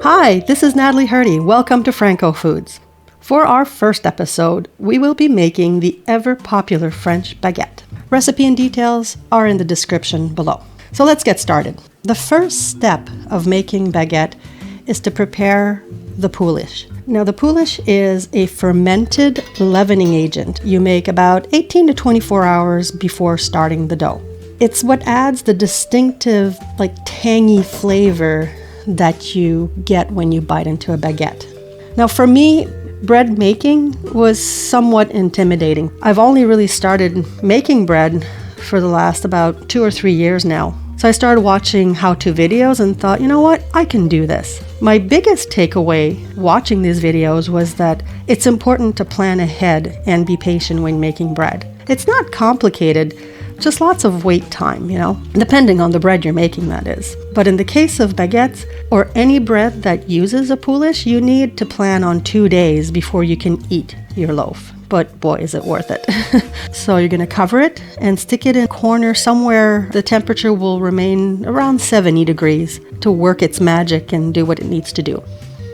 Hi, this is Natalie Hardy. Welcome to Franco Foods. For our first episode, we will be making the ever-popular French baguette. Recipe and details are in the description below. So let's get started. The first step of making baguette is to prepare the Poolish. Now, the Poolish is a fermented leavening agent you make about 18 to 24 hours before starting the dough. It's what adds the distinctive, tangy flavor that you get when you bite into a baguette. Now, for me, bread making was somewhat intimidating. I've only really started making bread for the last about 2 or 3 years now. So I started watching how-to videos and thought, you know what, I can do this. My biggest takeaway watching these videos was that it's important to plan ahead and be patient when making bread. It's not complicated, just lots of wait time, depending on the bread you're making, that is. But in the case of baguettes or any bread that uses a Poolish, you need to plan on 2 days before you can eat your loaf. But boy, is it worth it. So you're going to cover it and stick it in a corner somewhere the temperature will remain around 70 degrees to work its magic and do what it needs to do.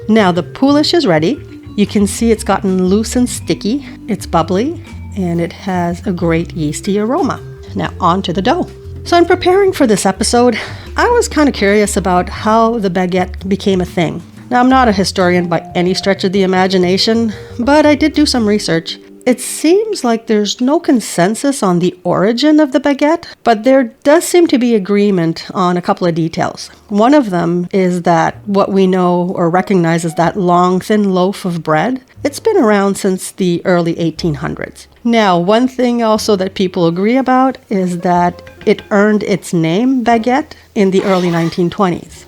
Now the Poolish is ready. You can see it's gotten loose and sticky. It's bubbly and it has a great yeasty aroma. Now on to the dough. So in preparing for this episode, I was kind of curious about how the baguette became a thing. Now, I'm not a historian by any stretch of the imagination, but I did do some research. It seems like there's no consensus on the origin of the baguette, but there does seem to be agreement on a couple of details. One of them is that what we know or recognize as that long, thin loaf of bread, it's been around since the early 1800s. Now, one thing also that people agree about is that it earned its name, baguette, in the early 1920s.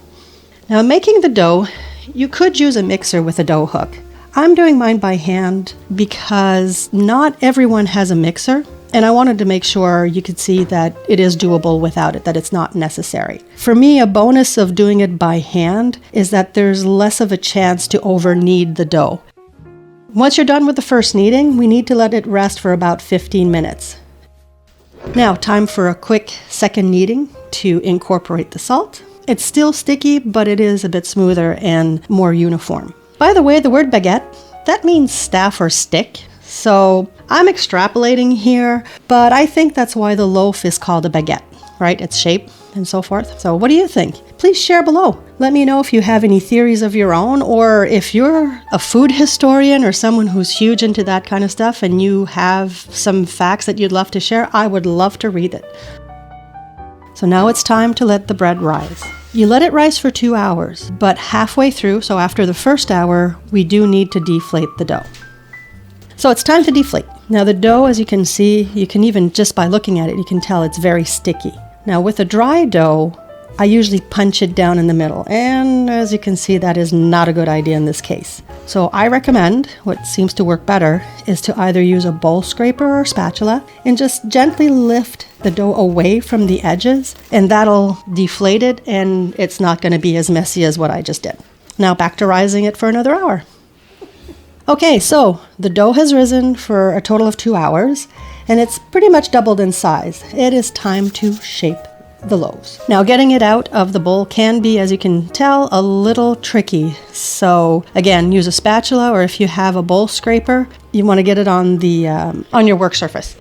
Now, making the dough, you could use a mixer with a dough hook. I'm doing mine by hand because not everyone has a mixer, and I wanted to make sure you could see that it is doable without it, that it's not necessary. For me, a bonus of doing it by hand is that there's less of a chance to over-knead the dough. Once you're done with the first kneading, we need to let it rest for about 15 minutes. Now, time for a quick second kneading to incorporate the salt. It's still sticky, but it is a bit smoother and more uniform. By the way, the word baguette, that means staff or stick. So I'm extrapolating here, but I think that's why the loaf is called a baguette, right? Its shape and so forth. So what do you think? Please share below. Let me know if you have any theories of your own, or if you're a food historian or someone who's huge into that kind of stuff and you have some facts that you'd love to share. I would love to read it. So now it's time to let the bread rise. You let it rise for 2 hours, but halfway through, so after the first hour, we do need to deflate the dough. So it's time to deflate. Now the dough, as you can see, you can even just by looking at it, you can tell it's very sticky. Now with a dry dough, I usually punch it down in the middle, and as you can see, that is not a good idea in this case. So I recommend, what seems to work better, is to either use a bowl scraper or spatula and just gently lift the dough away from the edges, and that'll deflate it, and it's not going to be as messy as what I just did. Now back to rising it for another hour. Okay, so the dough has risen for a total of 2 hours, and it's pretty much doubled in size. It is time to shape the loaves. Now getting it out of the bowl can be, as you can tell, a little tricky. So again, use a spatula, or if you have a bowl scraper, you want to get it on the on your work surface.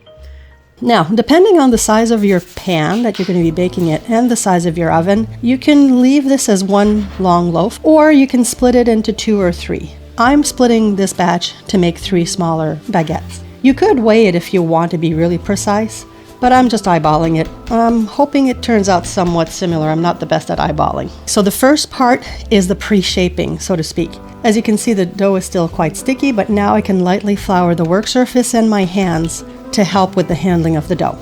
Now, depending on the size of your pan that you're going to be baking it and the size of your oven, you can leave this as one long loaf, or you can split it into 2 or 3. I'm splitting this batch to make 3 smaller baguettes. You could weigh it if you want to be really precise, but I'm just eyeballing it. I'm hoping it turns out somewhat similar. I'm not the best at eyeballing. So the first part is the pre-shaping, so to speak. As you can see, the dough is still quite sticky, but now I can lightly flour the work surface and my hands to help with the handling of the dough.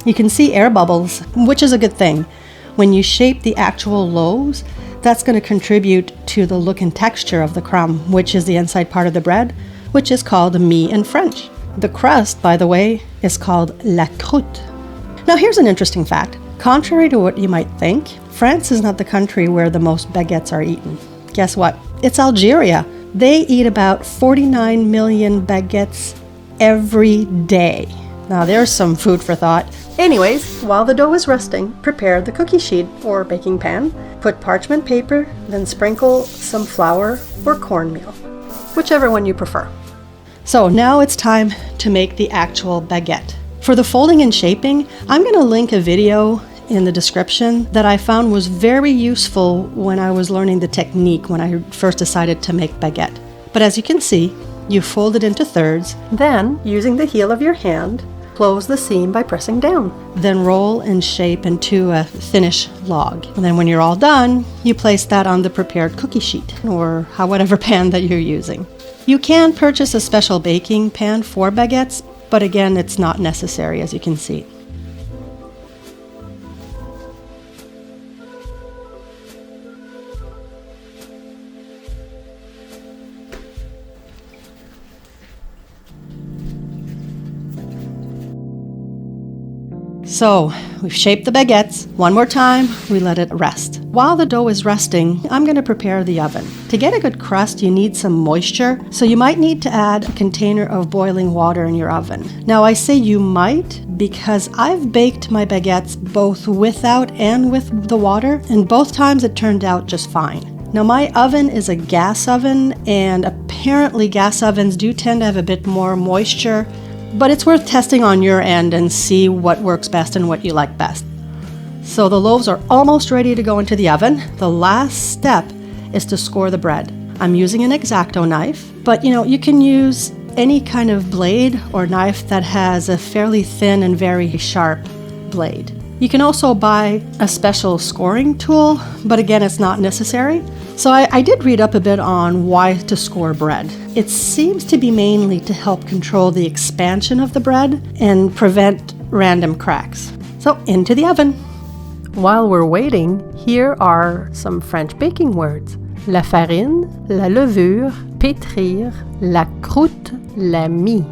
You can see air bubbles, which is a good thing. When you shape the actual loaves, that's going to contribute to the look and texture of the crumb, which is the inside part of the bread, which is called mie in French. The crust, by the way, is called la croûte. Now here's an interesting fact. Contrary to what you might think, France is not the country where the most baguettes are eaten. Guess what? It's Algeria. They eat about 49 million baguettes every day. Now there's some food for thought. Anyways, while the dough is resting, prepare the cookie sheet or baking pan. Put parchment paper, then sprinkle some flour or cornmeal, whichever one you prefer. So now it's time to make the actual baguette. For the folding and shaping, I'm going to link a video in the description that I found was very useful when I was learning the technique when I first decided to make baguette. But as you can see, you fold it into thirds, then using the heel of your hand, close the seam by pressing down. Then roll and shape into a thinnish log. And then when you're all done, you place that on the prepared cookie sheet or whatever pan that you're using. You can purchase a special baking pan for baguettes, but again, it's not necessary, as you can see. So we've shaped the baguettes. One more time, we let it rest. While the dough is resting, I'm going to prepare the oven. To get a good crust, you need some moisture, so you might need to add a container of boiling water in your oven. Now I say you might because I've baked my baguettes both without and with the water, and both times it turned out just fine. Now my oven is a gas oven, and apparently gas ovens do tend to have a bit more moisture, but it's worth testing on your end and see what works best and what you like best. So the loaves are almost ready to go into the oven. The last step is to score the bread. I'm using an X-Acto knife, but you can use any kind of blade or knife that has a fairly thin and very sharp blade. You can also buy a special scoring tool, but again, it's not necessary. So I did read up a bit on why to score bread. It seems to be mainly to help control the expansion of the bread and prevent random cracks. So into the oven. While we're waiting, here are some French baking words. La farine, la levure, pétrir, la croûte, la mie.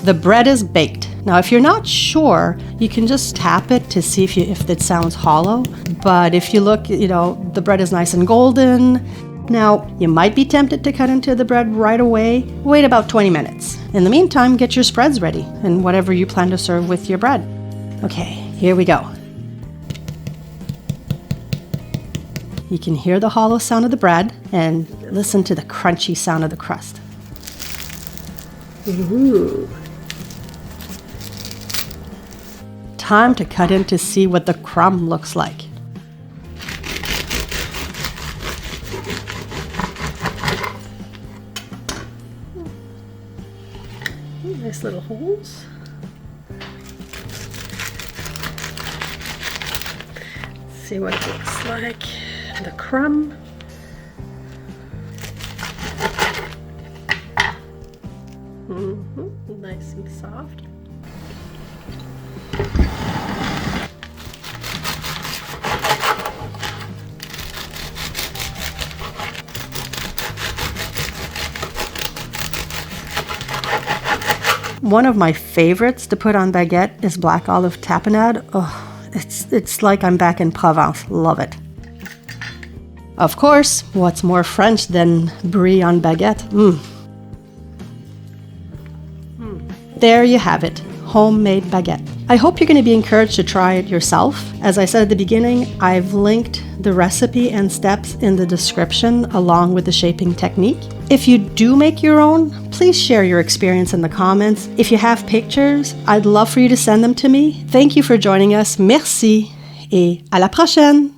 The bread is baked. Now, if you're not sure, you can just tap it to see if it sounds hollow. But if you look, the bread is nice and golden. Now, you might be tempted to cut into the bread right away. Wait about 20 minutes. In the meantime, get your spreads ready and whatever you plan to serve with your bread. Okay, here we go. You can hear the hollow sound of the bread and listen to the crunchy sound of the crust. Ooh. Time to cut in to see what the crumb looks like. Nice little holes. Let's see what it looks like. The crumb. Nice and soft. One of my favorites to put on baguette is black olive tapenade. Oh, it's like I'm back in Provence. Love it. Of course, what's more French than brie on baguette? There you have it, homemade baguette. I hope you're going to be encouraged to try it yourself. As I said at the beginning, I've linked the recipe and steps in the description along with the shaping technique. If you do make your own, please share your experience in the comments. If you have pictures, I'd love for you to send them to me. Thank you for joining us. Merci et à la prochaine!